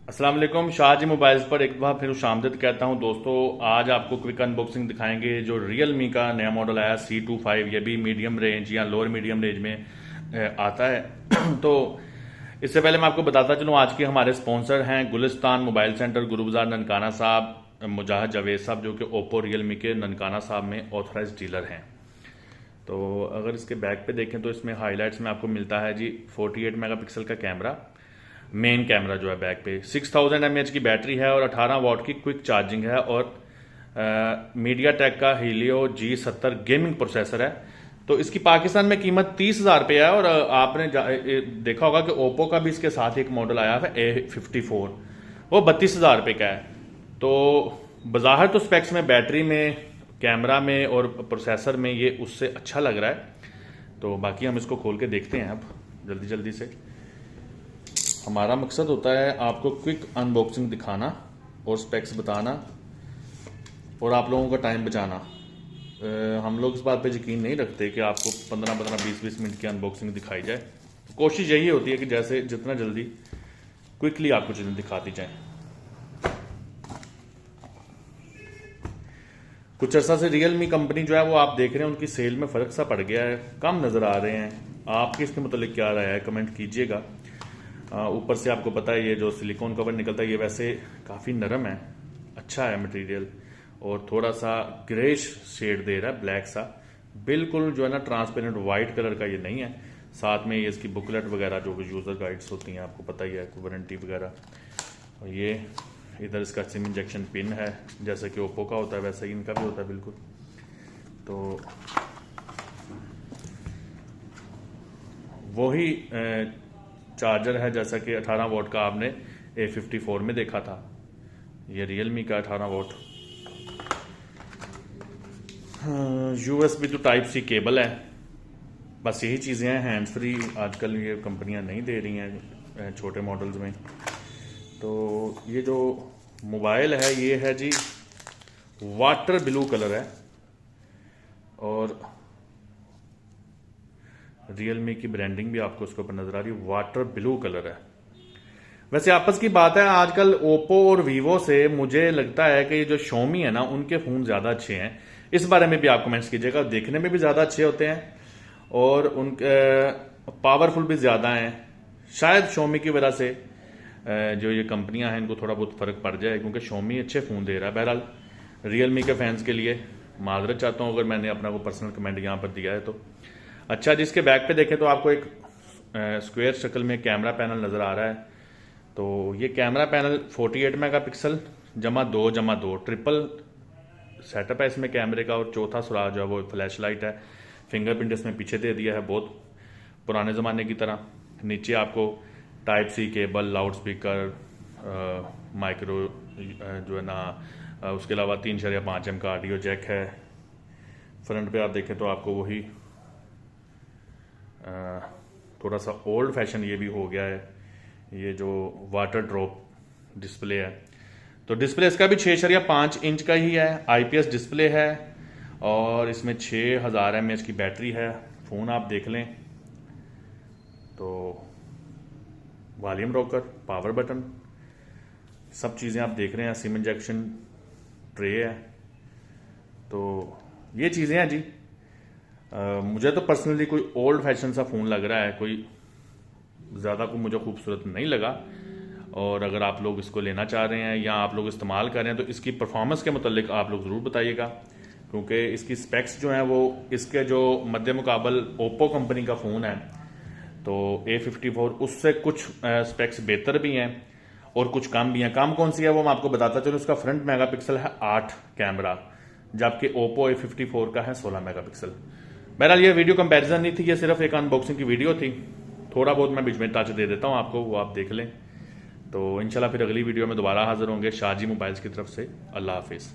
अस्सलाम वालेकुम। शाहजी मोबाइल्स पर एक बार फिर शामदीद कहता हूं दोस्तों। आज आपको क्विक अनबॉक्सिंग दिखाएंगे जो रियलमी का नया मॉडल आया C25। ये भी मीडियम रेंज या लोअर मीडियम रेंज में आता है। तो इससे पहले मैं आपको बताता चलूँ, आज के हमारे स्पॉन्सर हैं गुलिस्तान मोबाइल सेंटर, गुरु बाजार, ननकाना साहब, मुजाहिद जावेद साहब, जो कि ओप्पो रियलमी के ननकाना साहब में ऑथराइज डीलर हैं। तो अगर इसके बैक पे देखें तो इसमें हाईलाइट्स में आपको मिलता है जी 48 मेगापिक्सल का कैमरा, मेन कैमरा जो है बैक पे, 6000 mAh की बैटरी है और 18 वॉट की क्विक चार्जिंग है और मीडिया टेक का हीलियो G70 गेमिंग प्रोसेसर है। तो इसकी पाकिस्तान में कीमत 30,000 रुपये है। और आपने देखा होगा कि ओप्पो का भी इसके साथ एक मॉडल आया है A54, वो 32,000 रुपये का है। तो बाहर तो स्पेक्स में, बैटरी में, कैमरा में और प्रोसेसर में ये उससे अच्छा लग रहा है। तो बाकी हम इसको खोल के देखते हैं अब जल्दी जल्दी से। हमारा मकसद होता है आपको क्विक अनबॉक्सिंग दिखाना और स्पेक्स बताना और आप लोगों का टाइम बचाना। हम लोग इस बात पे यकीन नहीं रखते कि आपको 15-15, 20-20 मिनट की अनबॉक्सिंग दिखाई जाए। तो कोशिश यही होती है कि जैसे जितना जल्दी क्विकली आपको चीज़ें दिखाती जाएं। कुछ अर्सा से रियलमी कंपनी जो है वो आप देख रहे हैं, उनकी सेल में फ़र्क सा पड़ गया है, कम नज़र आ रहे हैं। आपके इसके मतलब क्या राय है, कमेंट कीजिएगा। ऊपर से आपको पता है ये जो सिलिकॉन कवर निकलता है ये वैसे काफ़ी नरम है, अच्छा है मटेरियल, और थोड़ा सा ग्रेश शेड दे रहा है, ब्लैक सा, बिल्कुल जो है ना ट्रांसपेरेंट वाइट कलर का ये नहीं है। साथ में ये इसकी बुकलेट वगैरह जो यूज़र गाइड्स होती हैं आपको पता ही है, वारंटी वगैरह। और ये इधर इसका सिम इंजेक्शन पिन है, जैसे कि ओप्पो का होता है वैसा ही इनका भी होता है बिल्कुल। तो वही चार्जर है जैसा कि 18 वॉट का आपने A54 में देखा था, ये रियलमी का 18 watt. USB to type C cable है, बस यही चीज़ें हैं। हैंड्स फ्री आजकल ये कंपनियां नहीं दे रही हैं छोटे मॉडल्स में। तो ये जो मोबाइल है ये है जी वाटर ब्लू कलर है और रियलमी की ब्रांडिंग भी आपको उसके ऊपर नजर आ रही है, वाटर ब्लू कलर है। वैसे आपस की बात है, आजकल ओप्पो और वीवो से मुझे लगता है कि जो शोमी है ना, उनके फोन ज्यादा अच्छे हैं। इस बारे में भी आप कमेंट्स कीजिएगा, देखने में भी ज्यादा अच्छे होते हैं और उनके पावरफुल भी ज्यादा हैं। शायद शोमी की वजह से जो ये कंपनियां हैं इनको थोड़ा बहुत फर्क पड़ जाए, क्योंकि शोमी अच्छे फोन दे रहा है। बहरहाल रियलमी के फैंस के लिए माजरत चाहता हूँ अगर मैंने अपना को पर्सनल कमेंट यहाँ पर दिया है तो। अच्छा, जिसके बैक पे देखें तो आपको एक स्क्वायर शक्ल में कैमरा पैनल नज़र आ रहा है। तो ये कैमरा पैनल 48 मेगापिक्सल जमा 2 ट्रिपल सेटअप है इसमें कैमरे का, और चौथा सुराग जो है वो फ्लैश लाइट है। फिंगरप्रिंट इसमें पीछे दे दिया है, बहुत पुराने ज़माने की तरह। नीचे आपको type C cable, loud speaker, micro जो है ना, उसके अलावा 3.5 mm का ऑडियो जैक है। फ्रंट पे आप देखें तो आपको वही थोड़ा सा ओल्ड फैशन ये भी हो गया है, ये जो वाटर ड्रॉप डिस्प्ले है। तो डिस्प्ले इसका भी 6.5 इंच का ही है, IPS डिस्प्ले है और इसमें 6000 mAh की बैटरी है। फ़ोन आप देख लें तो वॉल्यूम रॉकर, पावर बटन, सब चीज़ें आप देख रहे हैं। सिम इंजेक्शन ट्रे है। तो ये चीज़ें हैं जी। मुझे तो पर्सनली कोई ओल्ड फैशन सा फ़ोन लग रहा है, कोई ज़्यादा को मुझे खूबसूरत नहीं लगा। और अगर आप लोग इसको लेना चाह रहे हैं या आप लोग इस्तेमाल कर रहे हैं तो इसकी परफॉर्मेंस के मुतालिक आप लोग ज़रूर बताइएगा, क्योंकि इसकी स्पेक्स जो हैं वो इसके जो मद्दे मुकाबल ओप्पो कंपनी का फ़ोन है तो A54 उससे कुछ स्पेक्स बेहतर भी हैं और कुछ कम भी हैं। कम कौन सी है वो मैं आपको बताता चलूँ। उसका फ्रंट मेगापिक्सल है 8 कैमरा, जबकि ओप्पो A54 का है 16 मेगापिक्सल। बहरहाल ये वीडियो कंपैरिजन नहीं थी, ये सिर्फ एक अनबॉक्सिंग की वीडियो थी। थोड़ा बहुत मैं बीच में टच दे देता हूँ आपको, वो आप देख लें। तो इंशाल्लाह फिर अगली वीडियो में दोबारा हाजिर होंगे शाहजी मोबाइल्स की तरफ से। अल्लाह हाफिज़।